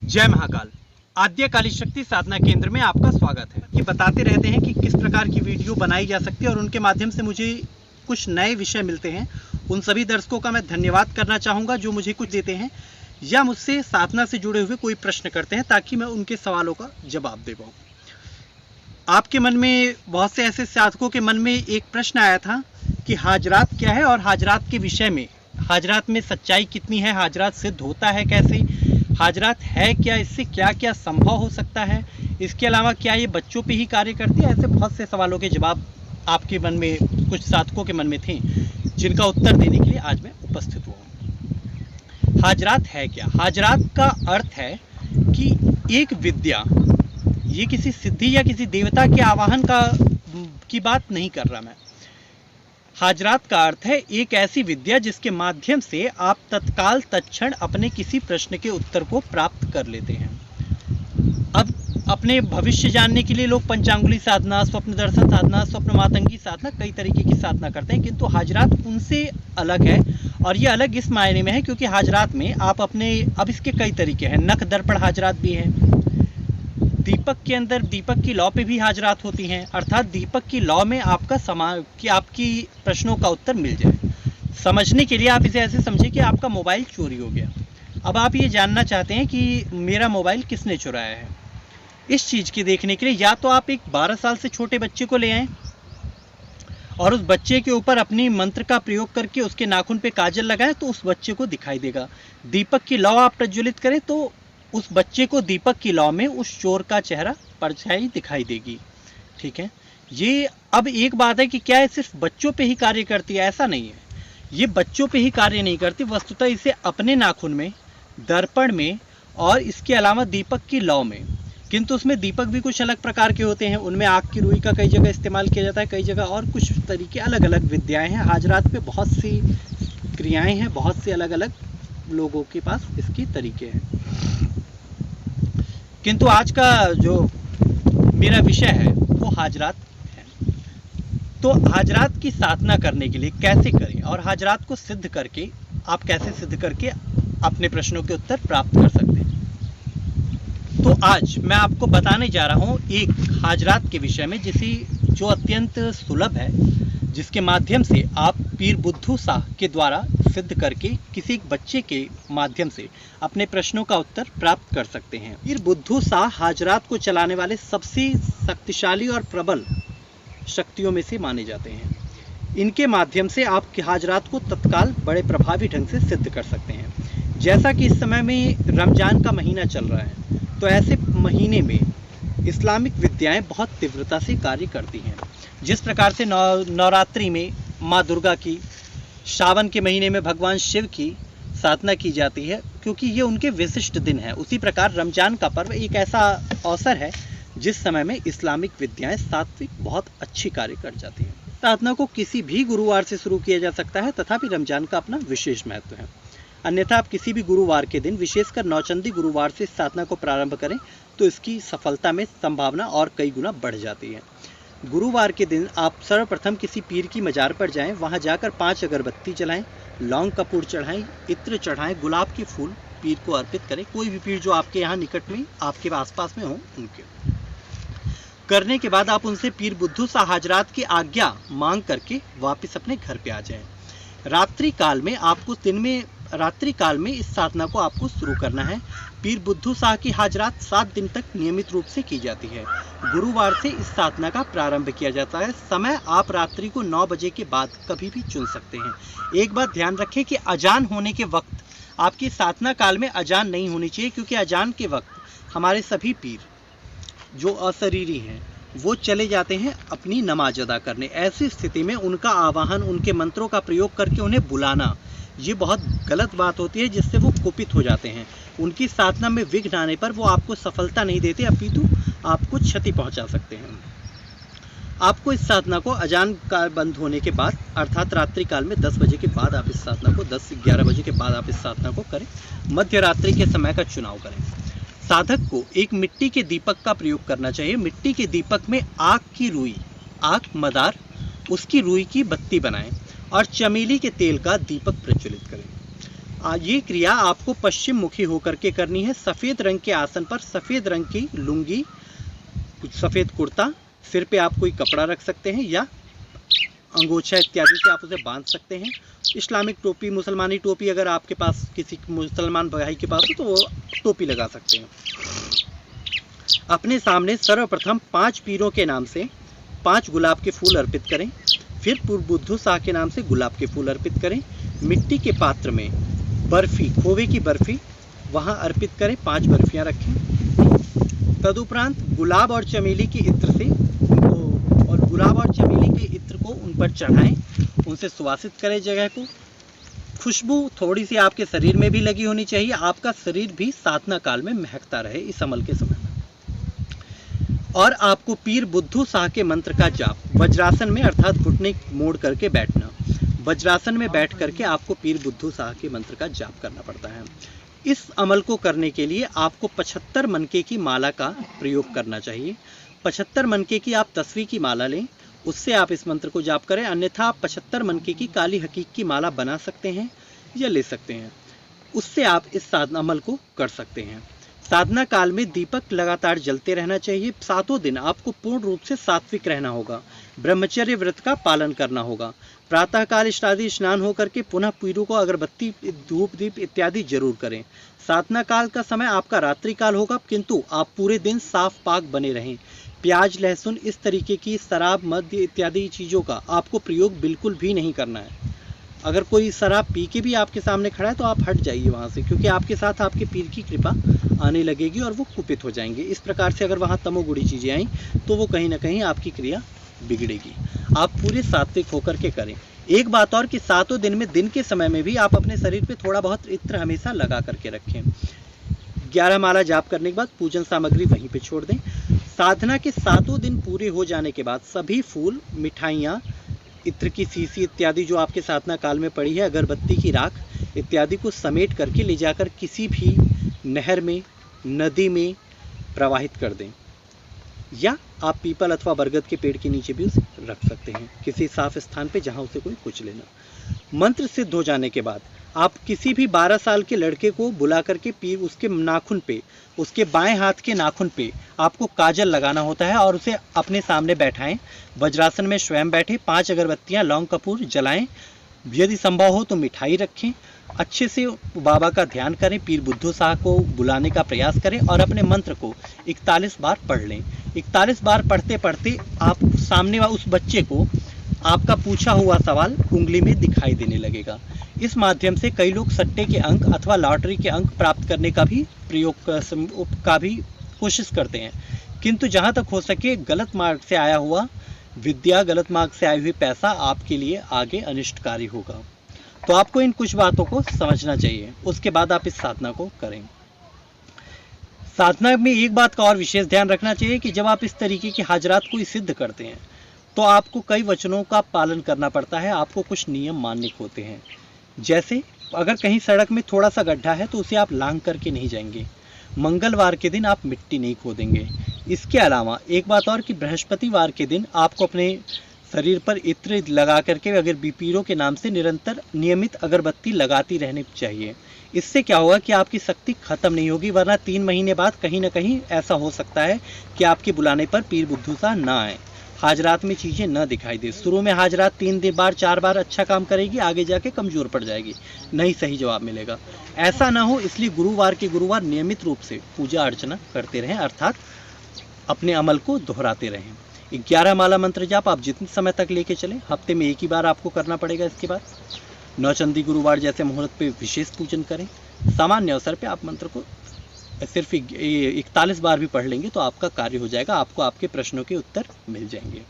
जय महाकाल। आद्यकाली शक्ति साधना केंद्र में आपका स्वागत है। ये बताते रहते हैं कि किस प्रकार की वीडियो बनाई जा सकती है और उनके माध्यम से मुझे कुछ नए विषय मिलते हैं। उन सभी दर्शकों का मैं धन्यवाद करना चाहूँगा जो मुझे कुछ देते हैं या मुझसे साधना से जुड़े हुए कोई प्रश्न करते हैं ताकि मैं उनके सवालों का जवाब दे पाऊँ। आपके मन में, बहुत से ऐसे साधकों के मन में एक प्रश्न आया था कि हाजरात क्या है और हाजरात के विषय में, हाजरात में सच्चाई कितनी है, हाजरात सिद्ध होता है कैसे, हाजरात है क्या, इससे क्या क्या संभव हो सकता है, इसके अलावा क्या ये बच्चों पे ही कार्य करती है। ऐसे बहुत से सवालों के जवाब आपके मन में, कुछ साधकों के मन में थे, जिनका उत्तर देने के लिए आज मैं उपस्थित हुआ। हाजरात है क्या? हाजरात का अर्थ है कि एक विद्या, ये किसी सिद्धि या किसी देवता के आवाहन की बात नहीं कर रहा मैं। हाजरात का अर्थ है एक ऐसी विद्या जिसके माध्यम से आप तत्काल तत्क्षण अपने किसी प्रश्न के उत्तर को प्राप्त कर लेते हैं। अब अपने भविष्य जानने के लिए लोग पंचांगुली साधना, स्वप्न दर्शन साधना, स्वप्न मातंगी साधना, कई तरीके की साधना करते हैं, किंतु हाजरात उनसे अलग है। और ये अलग इस मायने में है क्योंकि हाजरात में आप अपने, अब इसके कई तरीके हैं, नख दर्पण हाजरात भी हैं, दीपक के अंदर दीपक की लौ पे भी हाजरात होती हैं, अर्थात दीपक की लौ में आपका कि आपकी प्रश्नों का उत्तर मिल जाए। समझने के लिए आप इसे ऐसे समझिए कि आपका मोबाइल चोरी हो गया। अब आप ये जानना चाहते हैं कि मेरा मोबाइल किसने चुराया है। इस चीज़ की देखने के लिए या तो आप एक 12 साल से छोटे बच्चे को ले आएँ और उस बच्चे के ऊपर अपनी मंत्र का प्रयोग करके उसके नाखून पे काजल लगाएं तो उस बच्चे को दिखाई देगा। दीपक की लौ आप प्रज्वलित करें तो उस बच्चे को दीपक की लौ में उस चोर का चेहरा परछाई दिखाई देगी। ठीक है, ये अब एक बात है कि क्या ये सिर्फ बच्चों पे ही कार्य करती है? ऐसा नहीं है, ये बच्चों पे ही कार्य नहीं करती। वस्तुतः इसे अपने नाखून में, दर्पण में और इसके अलावा दीपक की लौ में, किंतु उसमें दीपक भी कुछ अलग प्रकार के होते हैं। उनमें आग की रुई का कई जगह इस्तेमाल किया जाता है, कई जगह और कुछ तरीके, अलग अलग विद्याएँ हैं। हाजरात पे बहुत सी क्रियाएँ हैं, बहुत से अलग अलग लोगों के पास इसकी तरीके हैं। किंतु आज का जो मेरा विषय है वो हाजरात है। तो हाजरात की साधना करने के लिए कैसे करें और हाजरात को सिद्ध करके आप कैसे सिद्ध करके अपने प्रश्नों के उत्तर प्राप्त कर सकते हैं। तो आज मैं आपको बताने जा रहा हूँ एक हाजरात के विषय में जो अत्यंत सुलभ है, जिसके माध्यम से आप पीर बुद्धू शाह के द्वारा सिद्ध करके किसी एक बच्चे के माध्यम से अपने प्रश्नों का उत्तर प्राप्त कर सकते हैं। पीर बुद्धू शाह हाजरात को चलाने वाले सबसे शक्तिशाली और प्रबल शक्तियों में से माने जाते हैं। इनके माध्यम से आप हाजरात को तत्काल बड़े प्रभावी ढंग से सिद्ध कर सकते हैं। जैसा कि इस समय में रमजान का महीना चल रहा है, तो ऐसे महीने में इस्लामिक विद्याएं बहुत तीव्रता से कार्य करती हैं। जिस प्रकार से नवरात्रि में माँ दुर्गा की, श्रावण के महीने में भगवान शिव की साधना की जाती है क्योंकि ये उनके विशिष्ट दिन हैं, उसी प्रकार रमजान का पर्व एक ऐसा अवसर है जिस समय में इस्लामिक विद्याएं सात्विक बहुत अच्छी कार्य कर जाती हैं। साधना को किसी भी गुरुवार से शुरू किया जा सकता है, तथापि रमजान का अपना विशेष महत्व है। अन्यथा आप किसी भी गुरुवार के दिन, विशेषकर नौचंदी गुरुवार से साधना को प्रारंभ करें तो इसकी सफलता में संभावना और कई गुना बढ़ जाती है। गुरुवार के दिन आप सर्वप्रथम किसी पीर की मजार पर जाएं, वहां जाकर 5 अगरबत्ती जलाएं, लौंग कपूर चढ़ाएं, इत्र चढ़ाएं, गुलाब के फूल पीर को अर्पित करें। कोई भी पीर जो आपके यहाँ निकट में, आपके आसपास में हो, उनके करने के बाद आप उनसे पीर बुद्धू शाह हाजरात की आज्ञा मांग करके वापस अपने घर पे आ जाएं। रात्रि काल में इस साधना को आपको शुरू करना है। पीर बुद्धू शाह की हाजरात 7 दिन तक नियमित रूप से की जाती है। गुरुवार से इस साधना का प्रारंभ किया जाता है। समय आप रात्रि को 9 बजे के बाद कभी भी चुन सकते हैं। एक बात ध्यान रखें कि अजान होने के वक्त आपकी साधना काल में अजान नहीं होनी चाहिए, क्योंकि अजान के वक्त हमारे सभी पीर जो अशरीरी हैं वो चले जाते हैं अपनी नमाज अदा करने। ऐसी स्थिति में उनका आवाहन, उनके मंत्रों का प्रयोग करके उन्हें बुलाना, ये बहुत गलत बात होती है, जिससे वो कुपित हो जाते हैं। उनकी साधना में विघ्न आने पर वो आपको सफलता नहीं देते, अपितु आपको क्षति पहुंचा सकते हैं। आपको इस साधना को अजान काल बंद होने के बाद, अर्थात रात्रि काल में 10 बजे के बाद आप इस साधना को, 10-11 बजे के बाद आप इस साधना को करें। मध्य रात्रि के समय का चुनाव करें। साधक को एक मिट्टी के दीपक का प्रयोग करना चाहिए। मिट्टी के दीपक में आग की रुई, आग मदार, उसकी रुई की बत्ती बनाएं और चमेली के तेल का दीपक प्रज्वलित करें। ये क्रिया आपको पश्चिम मुखी होकर के करनी है। सफ़ेद रंग के आसन पर सफ़ेद रंग की लुंगी, सफ़ेद कुर्ता, सिर पे आप कोई कपड़ा रख सकते हैं या अंगोछा इत्यादि से आप उसे बांध सकते हैं। इस्लामिक टोपी, मुसलमानी टोपी अगर आपके पास किसी मुसलमान भाई के पास हो तो वो टोपी लगा सकते हैं। अपने सामने सर्वप्रथम 5 पीरों के नाम से 5 गुलाब के फूल अर्पित करें। फिर पूर्व बुद्धू शाह के नाम से गुलाब के फूल अर्पित करें। मिट्टी के पात्र में बर्फ़ी, खोवे की बर्फ़ी वहाँ अर्पित करें, 5 बर्फियाँ रखें। तदुपरांत गुलाब और चमेली के इत्र से गुलाब और चमेली के इत्र को उन पर चढ़ाएं, उनसे सुवासित करें जगह को। खुशबू थोड़ी सी आपके शरीर में भी लगी होनी चाहिए, आपका शरीर भी साधना काल में महकता रहे इस अमल के समय में। और आपको पीर बुद्धू शाह के मंत्र का जाप वज्रासन में, अर्थात घुटने मोड़ करके बैठना, वज्रासन में बैठ करके आपको पीर बुद्धू शाह के मंत्र का जाप करना पड़ता है। इस अमल को करने के लिए आपको 75 मनके की माला का प्रयोग करना चाहिए। 75 मनके की आप 10वीं की माला लें, उससे आप इस मंत्र को जाप करें। अन्यथा आप 75 मनके की काली हकीक की माला बना सकते हैं या ले सकते हैं, उससे आप इस साधना अमल को कर सकते हैं। साधना काल में दीपक लगातार जलते रहना चाहिए। 7 दिन आपको पूर्ण रूप से सात्विक रहना होगा, ब्रह्मचर्य व्रत का पालन करना होगा। प्रातःकाल इष्टादि स्नान होकर के पुनः पीरू को अगरबत्ती, धूप दीप इत्यादि जरूर करें। साधना काल का समय आपका रात्रि काल होगा, किंतु आप पूरे दिन साफ पाक बने रहें। प्याज, लहसुन, इस तरीके की शराब, मद्य इत्यादि चीज़ों का आपको प्रयोग बिल्कुल भी नहीं करना है। अगर कोई शराब पी के भी आपके सामने खड़ा है तो आप हट जाइए वहाँ से, क्योंकि आपके साथ आपके पीर की कृपा आने लगेगी और वो कुपित हो जाएंगे। इस प्रकार से अगर वहाँ तमोगुणी चीज़ें आई तो वो कहीं ना कहीं आपकी क्रिया बिगड़ेगी। आप पूरे सात्विक होकर के करें। एक बात और कि 7 दिन में दिन के समय में भी आप अपने शरीर पे थोड़ा बहुत इत्र हमेशा लगा करके रखें। 11 माला जाप करने के बाद पूजन सामग्री वहीं पे छोड़ दें। साधना के 7 दिन पूरे हो जाने के बाद सभी फूल, मिठाइयाँ, इत्र की शीशी इत्यादि जो आपके साधना काल में पड़ी है, अगरबत्ती की राख इत्यादि को समेट करके ले जाकर किसी भी नहर में, नदी में प्रवाहित कर दें, या आप पीपल अथवा बरगद के पेड़ के नीचे भी उसे रख सकते हैं, किसी साफ स्थान पे जहां उसे कोई कुचले लेना। मंत्र सिद्ध हो जाने के बाद आप किसी भी 12 साल के लड़के को बुला करके पीर उसके नाखून पे, उसके बाएं हाथ के नाखून पे आपको काजल लगाना होता है और उसे अपने सामने बैठाएं। वज्रासन में स्वयं बैठे, 5 अगरबत्तियां, लौंग कपूर जलाएं। यदि संभव हो तो मिठाई रखें। अच्छे से बाबा का ध्यान करें, पीर बुद्धू शाह को बुलाने का प्रयास करें और अपने मंत्र को 41 बार पढ़ लें। 41 बार पढ़ते पढ़ते आप सामने उस बच्चे को आपका पूछा हुआ सवाल उंगली में दिखाई देने लगेगा। इस माध्यम से कई लोग सट्टे के अंक अथवा लॉटरी के अंक प्राप्त करने का भी कोशिश करते हैं, किंतु जहाँ तक हो सके गलत मार्ग से आया हुआ विद्या, गलत मार्ग से आई हुई पैसा आपके लिए आगे अनिष्टकारी होगा। तो आपको इन कुछ बातों को समझना चाहिए, उसके बाद आप इस साधना को करें। साधना में एक बात का और विशेष ध्यान रखना चाहिए कि जब आप इस तरीके की हाजरात को सिद्ध करते हैं तो आपको कई वचनों का पालन करना पड़ता है, आपको कुछ नियम मानने होते हैं। जैसे अगर कहीं सड़क में थोड़ा सा गड्ढा है तो उसे आप लांघ करके नहीं जाएंगे। मंगलवार के दिन आप मिट्टी नहीं खोदेंगे। इसके अलावा एक बात और कि बृहस्पतिवार के दिन आपको अपने शरीर पर इत्र लगा करके अगर पीरों के नाम से निरंतर नियमित अगरबत्ती लगाती रहनी चाहिए। इससे क्या होगा कि आपकी शक्ति खत्म नहीं होगी, वरना 3 महीने बाद कहीं ना कहीं ऐसा हो सकता है कि आपके बुलाने पर पीर बुद्धू शाह ना आए, हाजरात में चीज़ें न दिखाई दे। शुरू में हाजरात 3 बार 4 बार अच्छा काम करेगी, आगे जाके कमज़ोर पड़ जाएगी, नहीं सही जवाब मिलेगा। ऐसा ना हो इसलिए गुरुवार के गुरुवार नियमित रूप से पूजा अर्चना करते रहें, अर्थात अपने अमल को दोहराते रहें। 11 माला मंत्र जाप आप जितने समय तक लेके चलें, हफ्ते में 1 ही बार आपको करना पड़ेगा। इसके बाद नौचंदी गुरुवार जैसे मुहूर्त पे विशेष पूजन करें। सामान्य अवसर पे आप मंत्र को सिर्फ 41 बार भी पढ़ लेंगे तो आपका कार्य हो जाएगा, आपको आपके प्रश्नों के उत्तर मिल जाएंगे।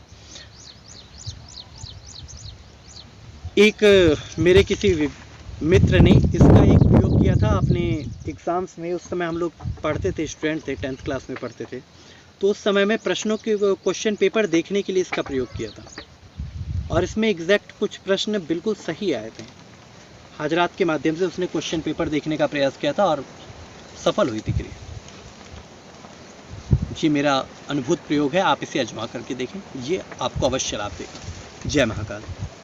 एक मेरे किसी मित्र ने इसका एक प्रयोग किया था अपने एग्ज़ाम्स में। उस समय हम लोग पढ़ते थे, स्टूडेंट थे, 10th क्लास में पढ़ते थे, तो उस समय में प्रश्नों के क्वेश्चन पेपर देखने के लिए इसका प्रयोग किया था और इसमें एग्जैक्ट कुछ प्रश्न बिल्कुल सही आए थे। हाजरात के माध्यम से उसने क्वेश्चन पेपर देखने का प्रयास किया था और सफल हुई थी क्रिया। ये मेरा अनुभूत प्रयोग है, आप इसे आजमा करके देखें, ये आपको अवश्य लाभ देगा। जय महाकाल।